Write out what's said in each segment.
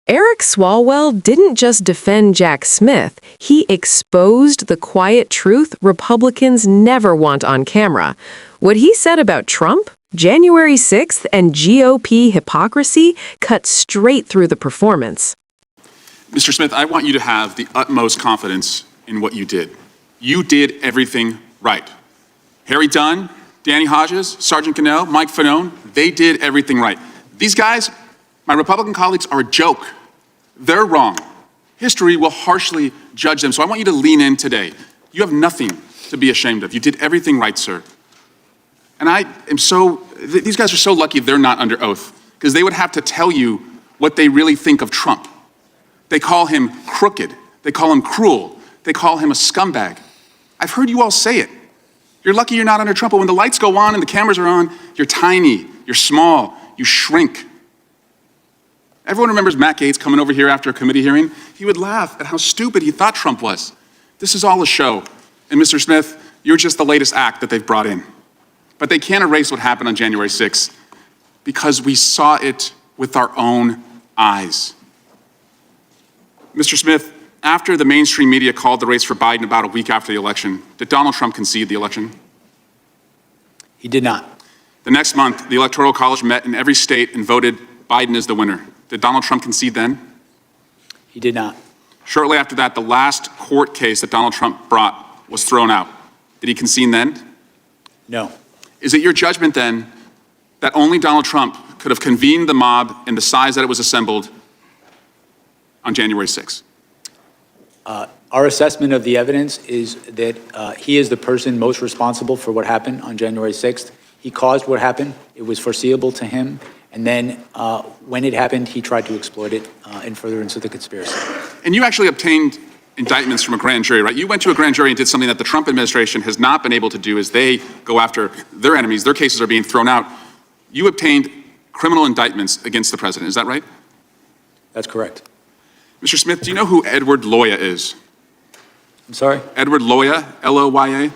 Eric Swalwell didn't just defend Jack Smith, he exposed the quiet truth Republicans never want on camera. What he said about Trump, January 6th, and GOP hypocrisy cut straight through the performance. Mr. Smith, I want you to have the utmost confidence in what you did. You did everything right. Harry Dunn, Danny Hodges, Sergeant Cannell, Mike Fanone, they did everything right. These guys, my Republican colleagues, are a joke. They're wrong. History will harshly judge them, so I want you to lean in today. You have nothing to be ashamed of. You did everything right, sir. And these guys are so lucky they're not under oath, because they would have to tell you what they really think of Trump. They call him crooked. They call him cruel. They call him a scumbag. I've heard you all say it. You're lucky you're not under Trump, but when the lights go on and the cameras are on, you're tiny, you're small, you shrink. Everyone remembers Matt Gaetz coming over here after a committee hearing. He would laugh at how stupid he thought Trump was. This is all a show. And Mr. Smith, you're just the latest act that they've brought in. But they can't erase what happened on January 6th because we saw it with our own eyes. Mr. Smith, after the mainstream media called the race for Biden about a week after the election, did Donald Trump concede the election? He did not. The next month, the Electoral College met in every state and voted Biden as the winner. Did Donald Trump concede then? He did not. Shortly after that, the last court case that Donald Trump brought was thrown out. Did he concede then? No. Is it your judgment then that only Donald Trump could have convened the mob in the size that it was assembled on January 6th? Our assessment of the evidence is that he is the person most responsible for what happened on January 6th. He caused what happened. It was foreseeable to him. And then when it happened, he tried to exploit it in furtherance of the conspiracy. And you actually obtained indictments from a grand jury, right? You went to a grand jury and did something that the Trump administration has not been able to do as they go after their enemies. Their cases are being thrown out. You obtained criminal indictments against the president. Is that right? That's correct. Mr. Smith, do you know who Edward Loya is? I'm sorry? Edward Loya, L-O-Y-A?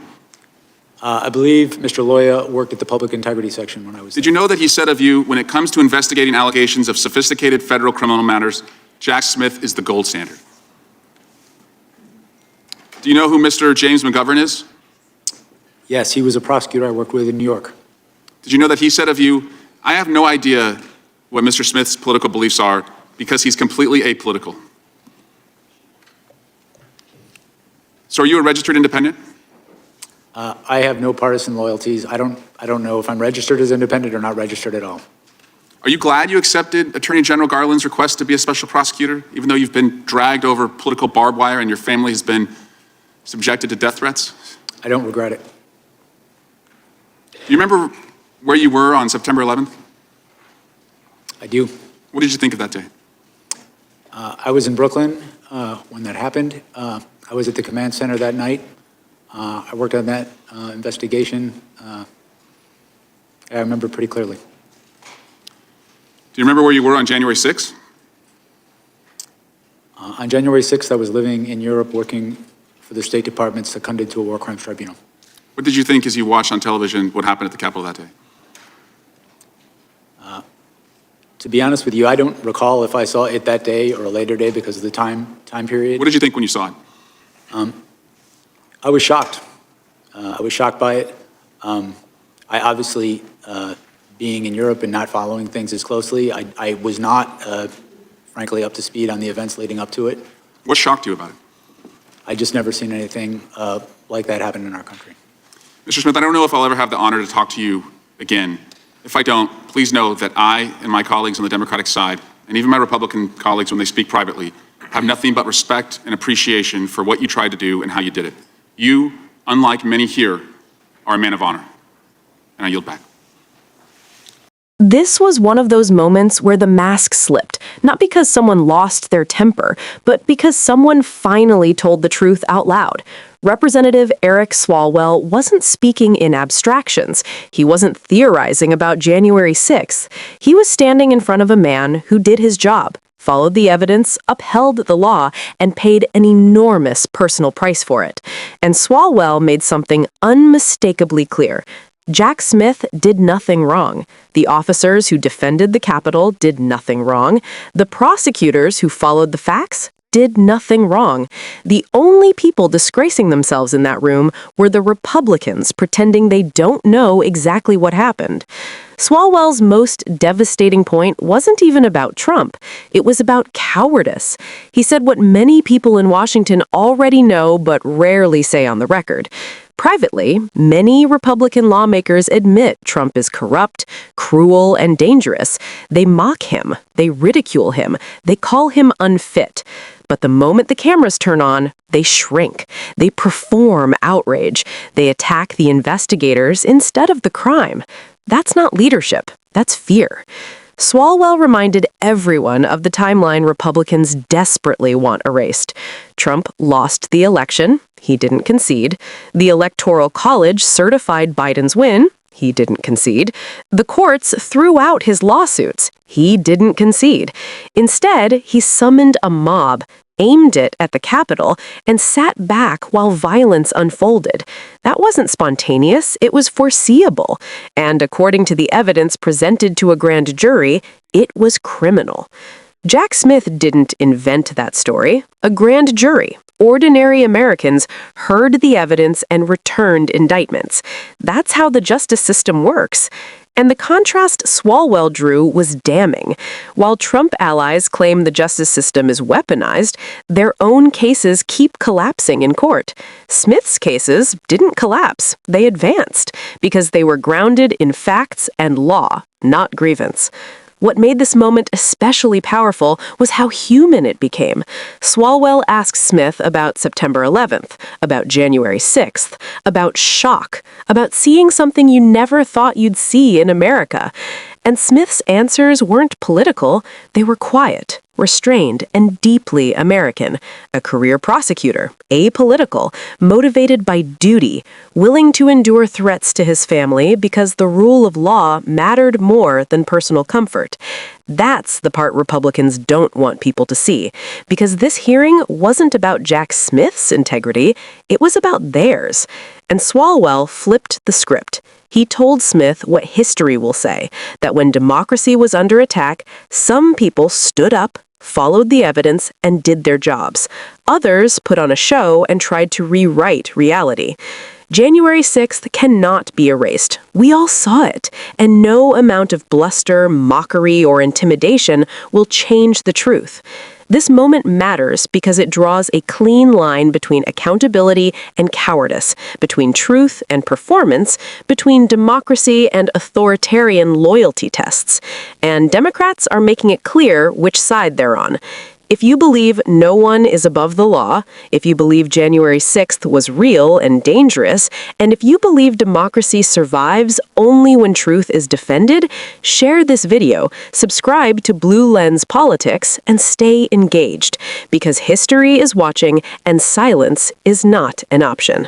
I believe Mr. Loya worked at the public integrity section when I was there. Did you know that he said of you, when it comes to investigating allegations of sophisticated federal criminal matters, Jack Smith is the gold standard? Do you know who Mr. James McGovern is? Yes, he was a prosecutor I worked with in New York. Did you know that he said of you, I have no idea what Mr. Smith's political beliefs are because he's completely apolitical? So are you a registered independent? I have no partisan loyalties. I don't know if I'm registered as independent or not registered at all. Are you glad you accepted Attorney General Garland's request to be a special prosecutor, even though you've been dragged over political barbed wire and your family has been subjected to death threats? I don't regret it. Do you remember where you were on September 11th? I do. What did you think of that day? I was in Brooklyn when that happened. I was at the command center that night. I worked on that investigation. I remember pretty clearly. Do you remember where you were on January 6th? On January 6th, I was living in Europe working for the State Department seconded to a war crimes tribunal. What did you think as you watched on television what happened at the Capitol that day? To be honest with you, I don't recall if I saw it that day or a later day because of the time period. What did you think when you saw it? I was shocked. I was shocked by it. I obviously, being in Europe and not following things as closely, I was not, frankly, up to speed on the events leading up to it. What shocked you about it? I just never seen anything like that happen in our country. Mr. Smith, I don't know if I'll ever have the honor to talk to you again. If I don't, please know that I and my colleagues on the Democratic side, and even my Republican colleagues when they speak privately, have nothing but respect and appreciation for what you tried to do and how you did it. You, unlike many here, are a man of honor. And I yield back. This was one of those moments where the mask slipped, not because someone lost their temper, but because someone finally told the truth out loud. Representative Eric Swalwell wasn't speaking in abstractions. He wasn't theorizing about January 6th. He was standing in front of a man who did his job, followed the evidence, upheld the law, and paid an enormous personal price for it. And Swalwell made something unmistakably clear. Jack Smith did nothing wrong. The officers who defended the Capitol did nothing wrong. The prosecutors who followed the facts did nothing wrong. The only people disgracing themselves in that room were the Republicans pretending they don't know exactly what happened. Swalwell's most devastating point wasn't even about Trump. It was about cowardice. He said what many people in Washington already know but rarely say on the record. Privately, many Republican lawmakers admit Trump is corrupt, cruel, and dangerous. They mock him. They ridicule him. They call him unfit. But the moment the cameras turn on, they shrink. They perform outrage. They attack the investigators instead of the crime. That's not leadership. That's fear. Swalwell reminded everyone of the timeline Republicans desperately want erased. Trump lost the election. He didn't concede. The Electoral College certified Biden's win. He didn't concede. The courts threw out his lawsuits. He didn't concede. Instead, he summoned a mob, aimed it at the Capitol, and sat back while violence unfolded. That wasn't spontaneous, it was foreseeable. And according to the evidence presented to a grand jury, it was criminal. Jack Smith didn't invent that story. A grand jury, ordinary Americans, heard the evidence and returned indictments. That's how the justice system works. And the contrast Swalwell drew was damning. While Trump allies claim the justice system is weaponized, their own cases keep collapsing in court. Smith's cases didn't collapse. They advanced because they were grounded in facts and law, not grievance. What made this moment especially powerful was how human it became. Swalwell asked Smith about September 11th, about January 6th, about shock, about seeing something you never thought you'd see in America. And Smith's answers weren't political, they were quiet, restrained, and deeply American. A career prosecutor, apolitical, motivated by duty, willing to endure threats to his family because the rule of law mattered more than personal comfort. That's the part Republicans don't want people to see, because this hearing wasn't about Jack Smith's integrity, it was about theirs. And Swalwell flipped the script. He told Smith what history will say, that when democracy was under attack, some people stood up, followed the evidence, and did their jobs. Others put on a show and tried to rewrite reality. January 6th cannot be erased. We all saw it, and no amount of bluster, mockery, or intimidation will change the truth. This moment matters because it draws a clean line between accountability and cowardice, between truth and performance, between democracy and authoritarian loyalty tests. And Democrats are making it clear which side they're on. If you believe no one is above the law, if you believe January 6th was real and dangerous, and if you believe democracy survives only when truth is defended, share this video, subscribe to Blue Lens Politics, and stay engaged, because history is watching and silence is not an option.